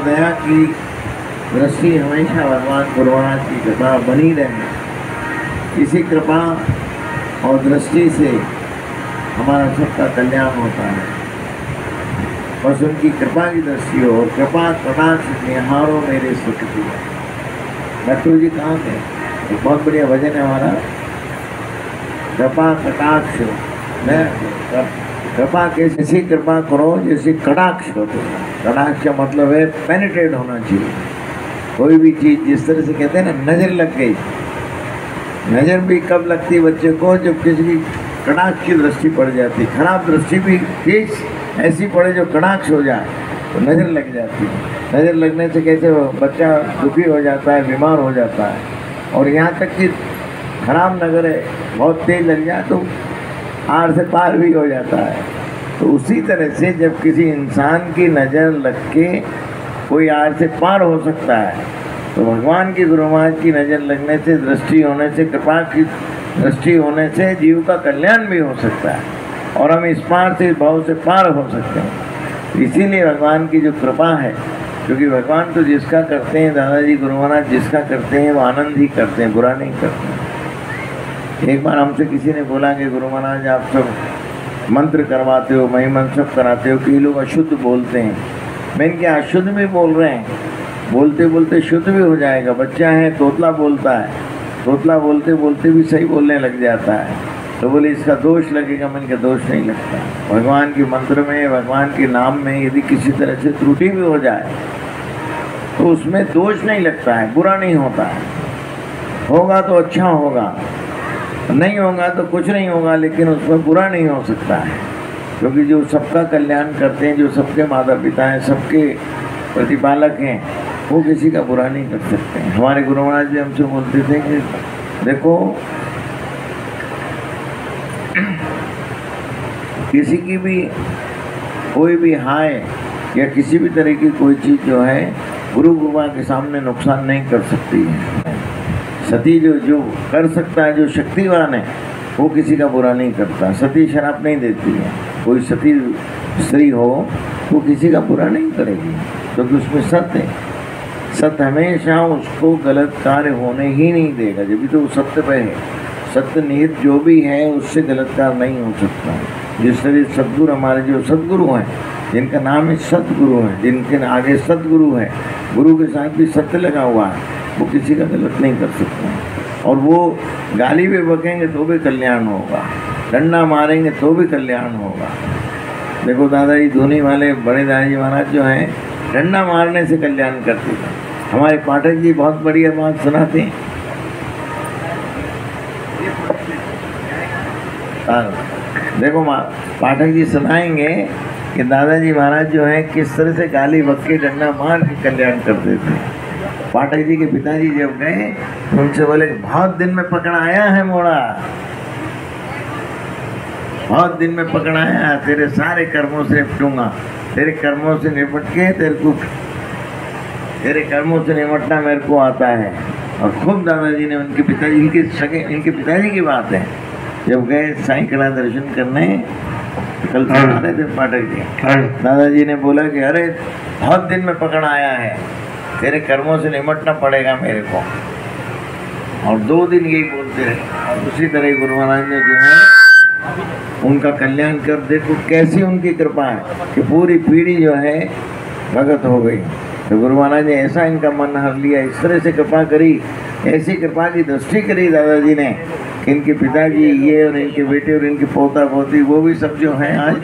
दया की दृष्टि हमेशा भगवान गुरु महाराज की कृपा बनी रहे। इसी कृपा और दृष्टि से हमारा सबका कल्याण होता है। बस उनकी कृपा की दृष्टि हो। कृपा कटाक्ष निहारो मेरे सुख की। डॉक्टर जी कहाँ थे? एक बहुत बढ़िया भजन है हमारा, कृपा कटाक्ष। मैं कृपा कैसे? ऐसी कृपा करो जैसे कटाक्ष होते हैं। कटाक्ष का मतलब है पेनिट्रेट होना चाहिए। कोई भी चीज़ जिस तरह से कहते हैं ना, नज़र लग गई। नज़र भी कब लगती है बच्चे को? जब किसी की कटाक्ष की दृष्टि पड़ जाती। खराब दृष्टि भी तेज ऐसी पड़े जो कटाक्ष हो जाए तो नज़र लग जाती है। नज़र लगने से कैसे बच्चा दुखी हो जाता है, बीमार हो जाता है। और यहाँ तक कि खराब नज़र है बहुत तेज लग जाए तो आड़ से पार भी हो जाता है। तो उसी तरह से जब किसी इंसान की नज़र लग के कोई आड़ से पार हो सकता है, तो भगवान की गुरु महाराज की नज़र लगने से, दृष्टि होने से, कृपा की दृष्टि होने से जीव का कल्याण भी हो सकता है और हम इस पार से, इस भाव से पार हो सकते हैं। इसीलिए भगवान की जो कृपा है, क्योंकि भगवान तो जिसका करते हैं, दादाजी गुरु महाराज जिसका करते हैं वो आनंद ही करते हैं, बुरा नहीं करते। एक बार हमसे किसी ने बोला कि गुरु महाराज आप सब मंत्र करवाते हो, महिमन सब कराते हो कि ये लोग अशुद्ध बोलते हैं। मैंने क्या अशुद्ध भी बोल रहे हैं? बोलते बोलते शुद्ध भी हो जाएगा। बच्चा है, तोतला बोलता है, तोतला बोलते बोलते भी सही बोलने लग जाता है। तो बोले इसका दोष लगेगा। मैंने कहा दोष नहीं लगता। भगवान के मंत्र में, भगवान के नाम में यदि किसी तरह से त्रुटि भी हो जाए तो उसमें दोष नहीं लगता है, बुरा नहीं होता है। होगा तो अच्छा होगा, नहीं होगा तो कुछ नहीं होगा, लेकिन उसमें बुरा नहीं हो सकता है। क्योंकि जो सबका कल्याण करते हैं, जो सबके माता पिता हैं, सबके प्रतिपालक हैं, वो किसी का बुरा नहीं कर सकते हैं। हमारे गुरु महाराज भी हमसे बोलते थे कि देखो किसी की भी कोई भी हाय या किसी भी तरह की कोई चीज़ जो है गुरु गुरुआ के सामने नुकसान नहीं कर सकती है। सती जो कर सकता है, जो शक्तिवान है, वो किसी का बुरा नहीं करता। सती शराब नहीं देती है। कोई सती स्त्री हो वो किसी का बुरा नहीं करेगी, क्योंकि उसमें सत्य है। सत्य हमेशा उसको गलत कार्य होने ही नहीं देगा, जब भी तो वो सत्य पे है। सत्य निहित जो भी है उससे गलत कार्य नहीं हो सकता। जिस तरह सदगुरु, हमारे जो सदगुरु हैं, जिनका नाम है सतगुरु है, जिनके आगे सतगुरु है, गुरु के साथ भी सत्य लगा हुआ है, वो किसी का गलत नहीं कर सकता। और वो गाली भी बकेंगे तो भी कल्याण होगा, डंडा मारेंगे तो भी कल्याण होगा। देखो दादाजी धोनी वाले बड़े दादाजी महाराज जो हैं, डंडा मारने से कल्याण करते थे। हमारे पाठक जी बहुत बढ़िया बात सुनाते हैं। देखो पाठक जी सुनाएंगे कि दादाजी महाराज जो हैं किस तरह से गाली बक के डंडा मार के कल्याण करते थे। पाठक जी के पिताजी जब गए तो उनसे बोले बहुत दिन में पकड़ा आया है मोड़ा, बहुत दिन में पकड़ा आया, तेरे सारे कर्मों से निपटूंगा, तेरे कर्मों से निपट के तेरे कर्मों से निपटना मेरे को आता है। और खूब दादाजी ने उनके पिताजी, इनके पिताजी की बात है, जब गए साईं कला दर्शन करने, कल सुना रहे थे पाठक जी, दादाजी ने बोला कि अरे बहुत दिन में पकड़ आया है, तेरे कर्मों से निपटना पड़ेगा मेरे को। और 2 दिन यही बोलते रहे। और उसी तरह गुरु महाराज ने जो है उनका कल्याण कर, देखो कैसी उनकी कृपा है कि पूरी पीढ़ी जो है भगत हो गई। तो गुरु महाराज ने ऐसा इनका मन हर लिया, इस तरह से कृपा करी, ऐसी कृपा की दृष्टि करी दादाजी ने, इनके पिताजी ये और इनके बेटे और इनके पोता पोती वो भी सब जो हैं आज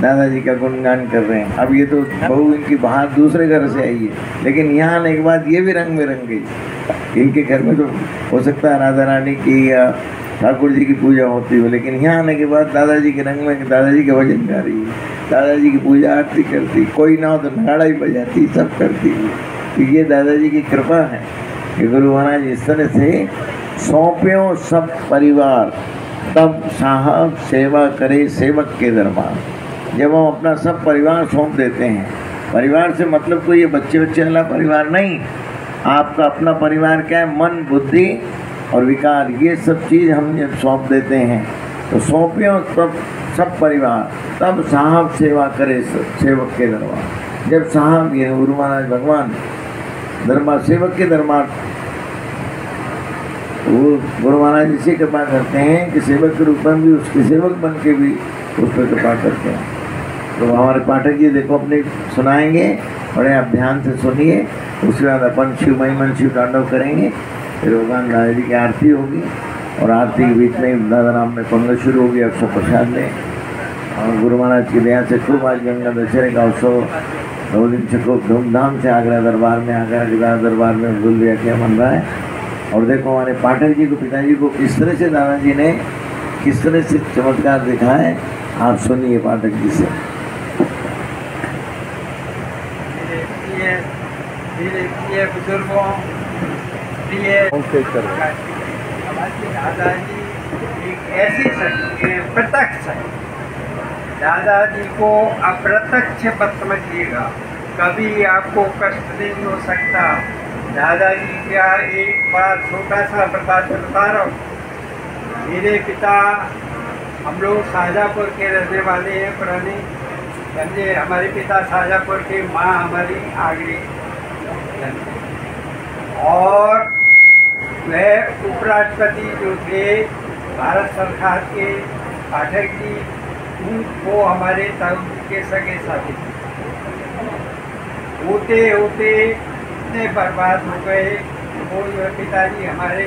दादाजी का गुणगान कर रहे हैं। अब ये तो बहू इनकी बाहर दूसरे घर से आई है, लेकिन यहाँ आने के बाद ये भी रंग में रंग गई। इनके घर में तो हो सकता है राधा रानी की या ठाकुर जी की पूजा होती हो, लेकिन यहाँ आने के बाद दादाजी के रंग में दादाजी के भजन गा रही है, दादाजी की पूजा आरती करती, कोई ना हो तो नगाड़ा ही बजाती, सब करती है। तो ये दादाजी की कृपा है कि गुरु महाराज इस तरह से सौंप्यो सब परिवार, तब साहब सेवा करे सेवक के दरबार। जब हम अपना सब परिवार सौंप देते हैं, परिवार से मतलब कोई ये बच्चे वाला परिवार नहीं, आपका अपना परिवार क्या है, मन बुद्धि और विकार, ये सब चीज़ हम जब सौंप देते हैं तो सौंप्यो तब सब परिवार, तब साहब सेवा करे सेवक के दरबार। जब साहब ये गुरु महाराज भगवान दरबार सेवक के दरबार, वो गुरु महाराज इसी कृपा करते हैं कि सेवक के रूप में भी उसके सेवक बन के भी उस पर कृपा करते हैं। तो हमारे पाठक जी देखो अपने सुनाएंगे, बड़े आप ध्यान से सुनिए। उसके बाद अपन शिवमय मन शिव तांडव करेंगे, फिर भगवान दादा जी की आरती होगी और आरती के बीच में दादा नाम में पंगत शुरू होगी। अक्षर प्रसाद लें और गुरु महाराज की दया से खूब आज गंगा दशहरे का उत्सव 2 दिन से खूब धूमधाम से आगरा दरबार में, आगरा के दरबार में गुलबिया क्या बन रहा है। और देखो हमारे पाठक जी को, पिताजी को किस तरह से दादाजी ने किस तरह से चमत्कार दिखा है, आप सुनिए पाठक जी से। प्रिय बुजुर्गों, प्रिय दादाजी एक ऐसी प्रत्यक्ष है। दादाजी को अप्रत्यक्ष मत समझिएगा, कभी आपको कष्ट नहीं हो सकता। दादाजी क्या एक बार छोटा सा बता रहा हूँ। मेरे पिता, हम लोग शाहजहाँपुर के रहने वाले हैं पुराने, समझे। हमारे पिता शाहजहाँपुर के, माँ हमारी आगरी, और वह उपराष्ट्रपति जो थे भारत सरकार के, पाठक जी, उनको हमारे ताऊ के सगे साथी होते होते इतने बर्बाद हो गए। वो जो पिताजी हमारे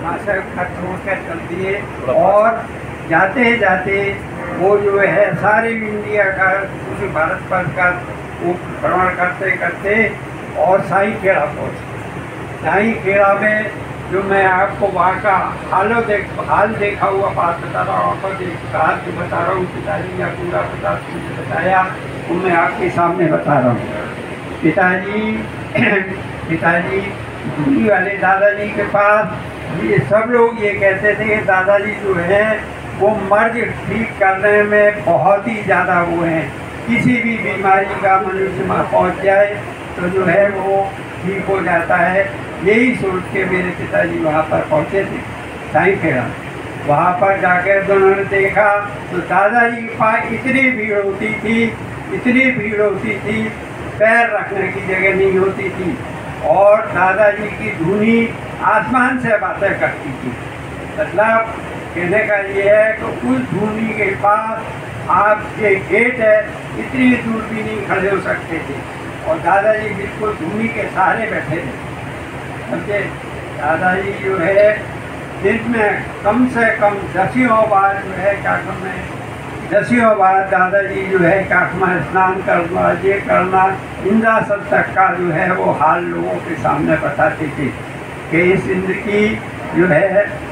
माशा खर्च होकर चल दिए, और जाते जाते वो जो है सारे इंडिया का, पूरे भारत वर्ष का वो भ्रमण करते करते और साई खेड़ा पहुँचे। साई खेड़ा में जो मैं आपको वहाँ का हाल देखा हुआ बात बता रहा हूँ, आपको बता रहा हूँ। पिताजी का पूरा बताया, वो मैं आपके सामने बता रहा हूँ। पिताजी दूरी वाले दादाजी के पास ये सब लोग ये कहते थे कि दादाजी जो है वो मर्ज ठीक करने में बहुत ही ज़्यादा वो हैं। किसी भी बीमारी का मनुष्य में पहुँच जाए तो जो है वो ठीक हो जाता है। यही सोच के मेरे पिताजी वहाँ पर पहुँचे थे, साई खेड़ा। वहाँ पर जाकर दोनों ने देखा तो दादाजी के पास इतनी भीड़ होती थी, पैर रखने की जगह नहीं होती थी। और दादाजी की धुनी आसमान से बातें करती थी। मतलब कहने का ये है कि उस धुनी के पास आप ये गेट है, इतनी दूर भी नहीं खड़े हो सकते थे। और दादाजी बिल्कुल धुनी के सहारे बैठे थे, समझे। दादाजी जो है दिन में कम से कम 10 बार जो है काखम में 10 बार दादाजी जो है काखम में स्नान करना, ये करना, इंद्रासन तक का जो है वो हाल लोगों के सामने बताते थे कि इस इंद्र की जो है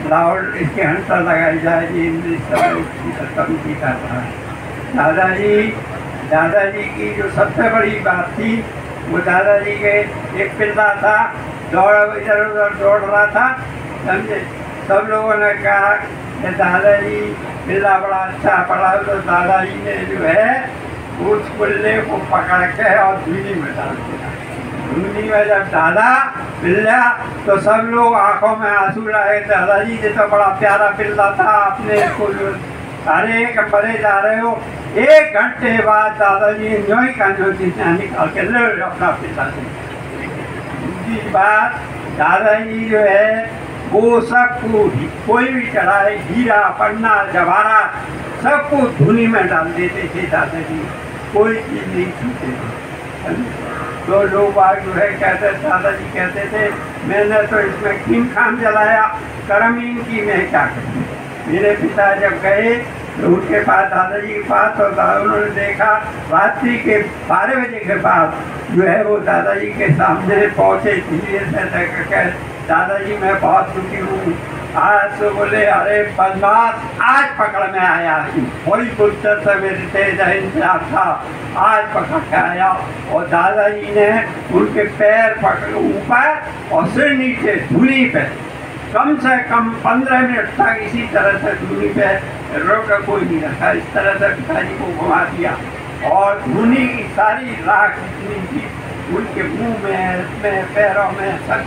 लाहौर इसके हंसा लगाई जाएगी, इंद्र खत्म की कर रहा है। दादाजी की जो सबसे बड़ी बात थी, वो दादाजी के एक पिल्ला था, इधर उधर दौड़ रहा था, समझे। सब लोगों ने कहा कि दादाजी पिल्ला बड़ा अच्छा पड़ा, तो दादाजी ने जो है उस पिल्ले को पकड़ के और धूनी में डाल दिया। धूनी में जब डाला पिल्ला तो सब लोग आंखों में आंसू लाए। दादाजी ने तो बड़ा प्यारा पिल्ला था, अपने को जो सारे कपड़े जा रहे हो। 1 घंटे बाद दादाजी न्योई का निकाल के ले अपना पिता से। दूसरी बात, दादाजी जो है वो सबको कोई भी चढ़ाए, हीरा पन्ना जवाहरात सबको धुनी में डाल देते थे दादाजी, कोई चीज़ नहीं छूते थे। तो लोग बाग जो है कहते, दादाजी कहते थे मैंने तो इसमें कीम खाम जलाया, करमीन की मैं क्या करूँ। मेरे पिता जब गए तो उनके पास, दादाजी के पास, तो उन्होंने देखा रात्रि के 12 बजे के बाद जो है वो दादाजी के सामने पहुँचे। धीरे से दादाजी मैं बहुत दुखी हूँ। आज तो बोले अरे बदमाश, आज पकड़ में आया, वही पुत्र से मेरे तेज इंतजार था, आज पकड़ के आया। और दादाजी ने उनके पैर पकड़ ऊपर और सिर नीचे धूनी पे कम से कम 15 मिनट तक इसी तरह से धूनी पे रोक कोई नहीं रखा। इस तरह से पिताजी को घुमा दिया और धूनी की सारी राख जितनी थी उनके मुंह में, पैरों में, सर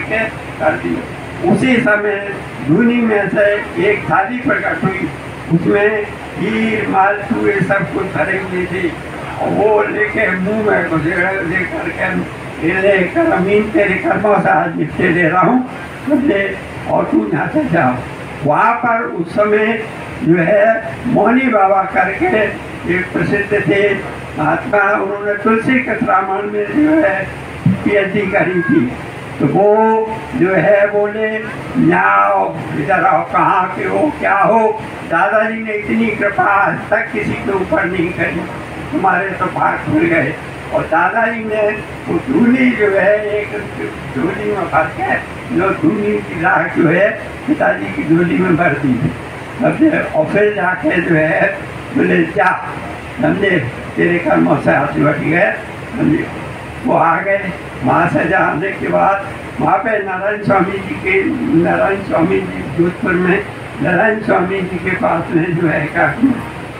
के कर दी। उसी समय धूनी में से एक थाली प्रकट हुई, उसमें हीर मालपुए सब कुछ भरे हुए थे। और वो लेके मुंह में लेकर के लेकर अमीन तेरे कर्मों से आज निपटे दे रहा हूँ समझे, और तू यहाँ से जाओ। वहाँ पर उस समय जो है मोहनी बाबा करके एक प्रसिद्ध थे महात्मा, उन्होंने तुलसी रामायण में जो है PhD करी थी। तो वो जो है बोले आओ इधर आओ, कहाँ के हो क्या हो। दादाजी ने इतनी कृपा आज तक किसी के ऊपर नहीं करी, तुम्हारे तो भाग खुल गए। और दादाजी ने वो धूली जो है एक झोली में भर के जो धूली की राख जो है पिताजी की झोली में भर दी समझे, और फिर जाके जो है बोले जा समझे तेरे कर्मों से हाथ बट गए समझे। वो आ गए, वहाँ से जाने के बाद वहाँ पे नारायण स्वामी जी जोधपुर में नारायण स्वामी जी के पास में जो है का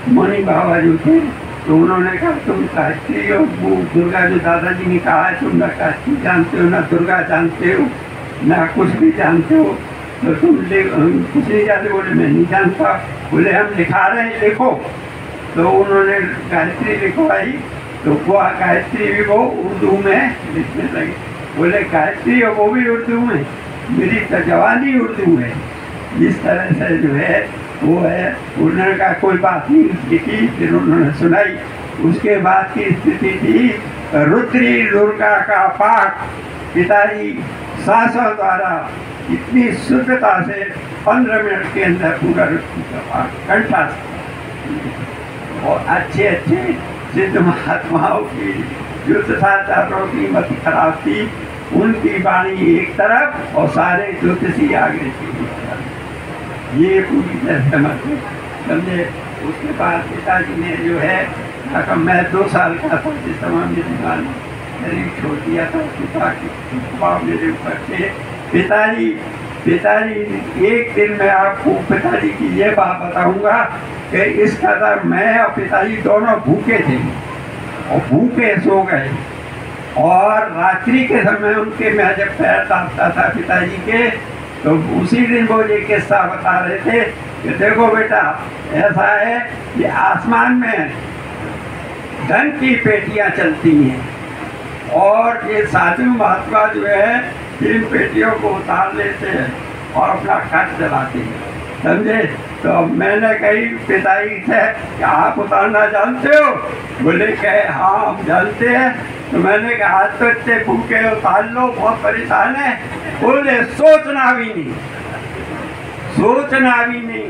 मोनी बाबा जो थे, तो उन्होंने कहा तुम काशी हो, वो दुर्गा जो दादाजी ने कहा है तुम ना काशी जानते हो ना दुर्गा जानते हो ना कुछ भी जानते हो, तो तुम कुछ नहीं जानते। बोले मैं नहीं जानता। बोले हम लिखा रहे हैं देखो। तो उन्होंने गायत्री लिखवाई, तो वो गायत्री भी वो उर्दू में लिखने लगे। बोले गायत्री और वो भी उर्दू में, मेरी तो जवानी उर्दू है। जिस तरह से जो है वो है, उन्होंने कहा कोई बात नहीं लिखी, फिर उन्होंने सुनाई। उसके बाद की स्थिति थी रुद्री दुर्गा का पाठ पिताजी सांसों द्वारा इतनी शुद्धता से 15 मिनट के अंदर पूरा रुद्री का पाठ कंठस्थ। और अच्छे सिद्ध महात्माओं की जो तथाचारों की मत खराब थी, उनकी वाणी एक तरफ और सारे ज्योतिषी आगे थी, ये पूरी तरह समझे। उसके बाद पिताजी ने जो है मैं 2 साल का था जिस समय मेरी माँ ने शरीर छोड़ दिया था, पिता के दबाव मेरे ऊपर थे। पिताजी एक दिन मैं आपको पिताजी की ये बात बताऊंगा कि इस कदर मैं और पिताजी दोनों भूखे थे और भूखे सो गए। और रात्रि के समय उनके मैं जब पैर दाबता था पिताजी के, तो उसी दिन वो ये किस्सा बता रहे थे कि देखो बेटा ऐसा है कि आसमान में धन की पेटियां चलती हैं और ये साधु महात्मा जो है इन पेटियों को उतार लेते हैं और अपना खर्च चलाते हैं समझे। तो मैंने कही पिताजी से कि आप उतारना जानते हो? बोले कहे हाँ हम जानते हैं। तो मैंने कहा आज तो इतने भूखे उतार लो, बहुत परेशान है। बोले सोचना भी नहीं।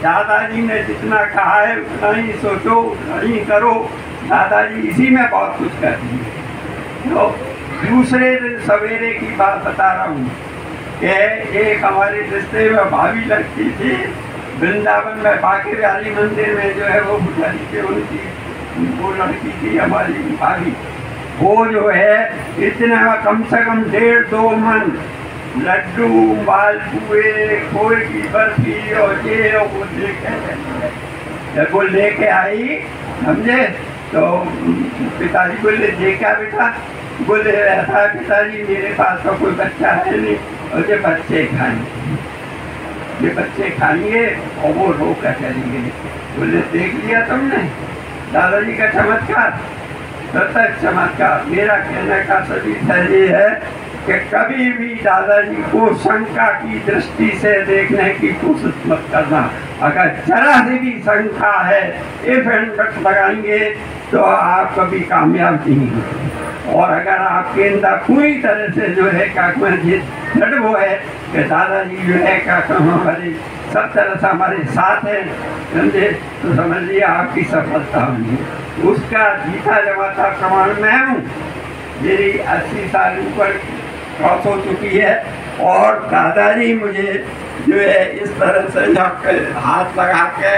दादाजी ने जितना कहा है उतना ही सोचो, उतना ही करो। दादाजी इसी में बहुत कुछ कर दिए। तो दूसरे दिन सवेरे की बात बता रहा हूँ कि एक हमारे रिश्ते में भाभी लगती थी वृंदावन में, बांके बिहारी मंदिर में जो है वो बुढ़ारी के उनकी वो लड़की थी हमारी भाभी। वो जो है इतना कम से कम 1.5-2 मन लड्डू मालपुए खोए की बर्फी और ये और वो जब वो लेके आई समझे, तो पिताजी बोले ये क्या बेटा? बोले ऐसा है पिताजी मेरे पास तो कोई बच्चा है नहीं और ये बच्चे खाएंगे और वो रोक कर चलेंगे। बोले देख लिया तुमने दादाजी का चमत्कार, सतत चमत्कार। मेरा कहने का सभी ये है कि कभी भी दादाजी को शंका की दृष्टि से देखने की कोशिश मत करना। अगर जरा सी भी शंका है इफ एंड बट लगाएंगे तो आप कभी कामयाब नहीं होंगे। और अगर आपके अंदर पूरी तरह से जो है दृढ़ वो है कि दादाजी जो है हमारे सब तरह से हमारे साथ है समझे, तो समझिए आपकी सफलता होगी। उसका जीता जमाता प्रमाण मैं हूँ। मेरी 80 साल ऊपर क्रॉस हो चुकी है और दादाजी मुझे जो है इस तरह से हाथ लगा के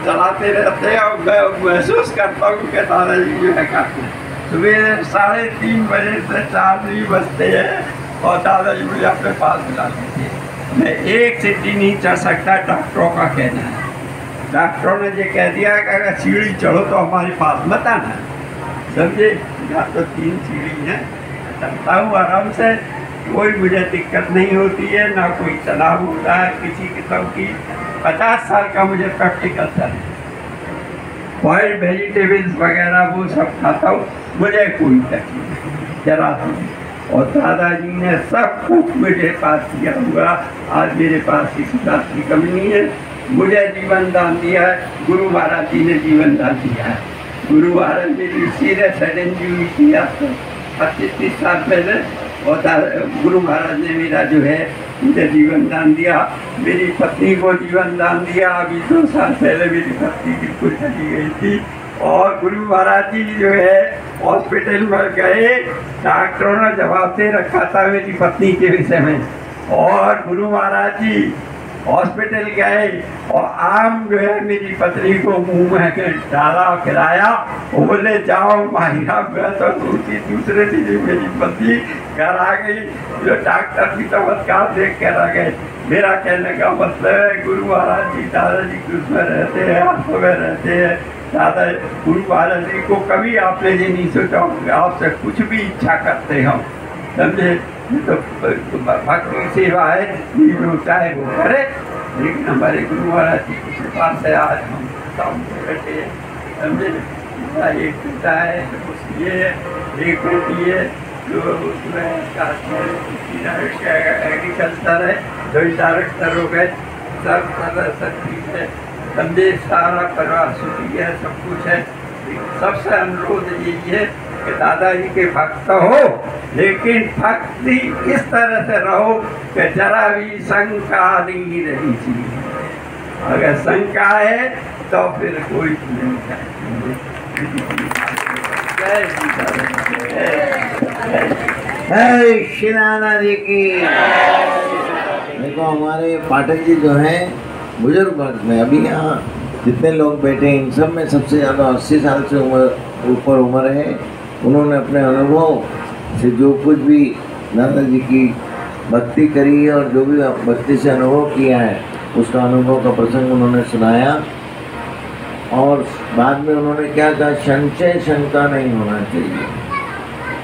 चलाते रहते हैं और मैं महसूस करता हूँ कि दादाजी जो है सुबह 3:30 बजे से 4 बजते हैं और दादाजी मुझे अपने पास बुला लेते हैं। मैं एक सीढ़ी नहीं चढ़ सकता, डॉक्टरों का कहना है। डॉक्टरों ने ये कह दिया कि अगर सीढ़ी चढ़ो तो हमारे पास मत आना समझे। यहाँ तो 3 सीढ़ी हैं, चलता हूँ आराम से, कोई मुझे दिक्कत नहीं होती है, ना कोई तनाव होता है किसी किस्म की। 50 साल का मुझे प्रैक्टिकल चल। बॉइल्ड वेजिटेबल्स वगैरह वो सब खाता हूँ, मुझे कोई तकलीफ नहीं, जरा सी नहीं। और दादाजी ने सब कुछ मुझे पास किया हुआ, आज मेरे पास किसी बात की कमी नहीं है। मुझे जीवन दान दिया है, गुरु महाराज जी ने जीवन दान दिया है। गुरु महाराज मेरी सीरियस हेड इंजरी थी आज 25-30 साल पहले, और गुरु महाराज ने मेरा जो है मुझे जीवन दान दिया। मेरी पत्नी को जीवन दान दिया, अभी 2 साल पहले मेरी पत्नी बिल्कुल चली गई थी। और गुरु महाराज जी जो है हॉस्पिटल में गए, डॉक्टरों ने जवाब दे रखा था मेरी पत्नी के विषय में, और गुरु महाराज जी हॉस्पिटल गए और आम जो है मेरी पत्नी को मुंह में डाला, खिलाया, बोले जाओ माहिरा गया, तो दूसरे दिन मेरी पत्नी घर आ गई। जो डॉक्टर भी चमत्कार देख कर आ गए। मेरा कहने का मतलब है गुरु महाराज जी दादाजी के उसमें रहते हैं, आंखों में रहते हैं। दादा गुरु महाराज जी को कभी आपने ये नहीं सोचा आपसे कुछ भी इच्छा करते हो, समझे? तो भक्ति सेवा है, चाहे वो करे, लेकिन हमारे गुरु महाराज जी की कृपा से आज हम सब बैठे हैं, समझे? एक पिता है, ये एक बेटी है जो एग्रीकल्चर है, 2 डायरेक्टर हो गए, सब ठीक है, समझे? सारा परिवार सुखी है, सब कुछ है। सबसे अनुरोध यही है कि दादाजी के भक्त हो, लेकिन भक्ति इस तरह से रहो कि जरा भी शंका नहीं रहनी चाहिए। अगर शंका है तो फिर कोई नहीं चाहिए। जय श्री नारायण जी की। देखो हमारे पाठक जी जो हैं बुजुर्ग वर्ग में, अभी यहाँ जितने लोग बैठे हैं इन सब में सबसे ज़्यादा 80 साल से ऊपर उम्र है। उन्होंने अपने अनुभव से जो कुछ भी दादाजी की भक्ति करी है और जो भी भक्ति से अनुभव किया है उसका अनुभव का प्रसंग उन्होंने सुनाया। और बाद में उन्होंने क्या कहा, संशय शंका नहीं होना चाहिए।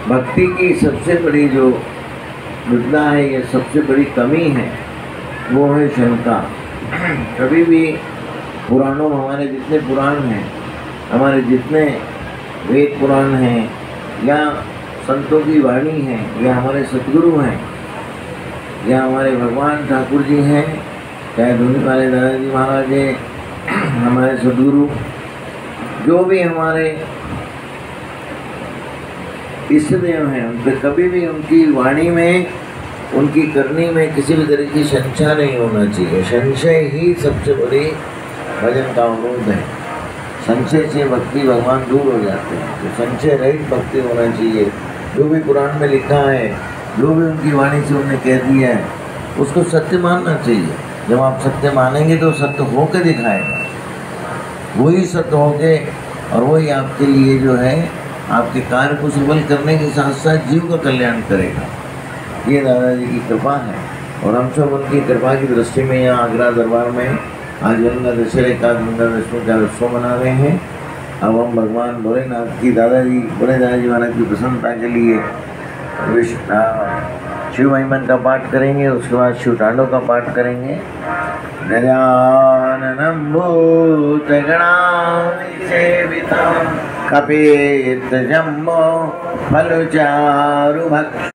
भक्ति की सबसे बड़ी जो विद्या है, ये सबसे बड़ी कमी है, वो है शंका। कभी भी पुराणों में, हमारे जितने पुराण हैं, हमारे जितने वेद पुराण हैं या संतों की वाणी है, या हमारे सतगुरु हैं, या हमारे भगवान ठाकुर जी हैं, चाहे धुनी वाले दादाजी महाराज हैं, हमारे सदगुरु, जो भी हमारे इष्ट देव हैं, उनके कभी भी उनकी वाणी में, उनकी करनी में किसी भी तरह की संशय नहीं होना चाहिए। संशय ही सबसे बड़ी भजन का अवरोध है। संशय से भक्ति भगवान दूर हो जाते हैं। तो संशय रहित भक्ति होना चाहिए। जो भी पुराण में लिखा है, जो भी उनकी वाणी से उन्होंने कह दिया है, उसको सत्य मानना चाहिए। जब आप सत्य मानेंगे तो सत्य होकर दिखाएगा, वही सत्य होके, और वही आपके लिए जो है आपके कार्य को सफल करने के साथ साथ जीव का कल्याण करेगा। ये दादाजी की कृपा है, और हम सब उनकी कृपा की दृष्टि में यहाँ आगरा दरबार में आज गंगा दशहरे का गंगा दशमी का उत्सव मना रहे हैं। अब हम भगवान भोलेनाथ की भोले दादाजी महाराज की प्रसन्नता के लिए शिव महिमन का पाठ करेंगे, उसके बाद शिव तांडव का पाठ करेंगे। गजाननं भूतगणाधिसेवितं कपित्थजम्बो फलचारुभक्षणं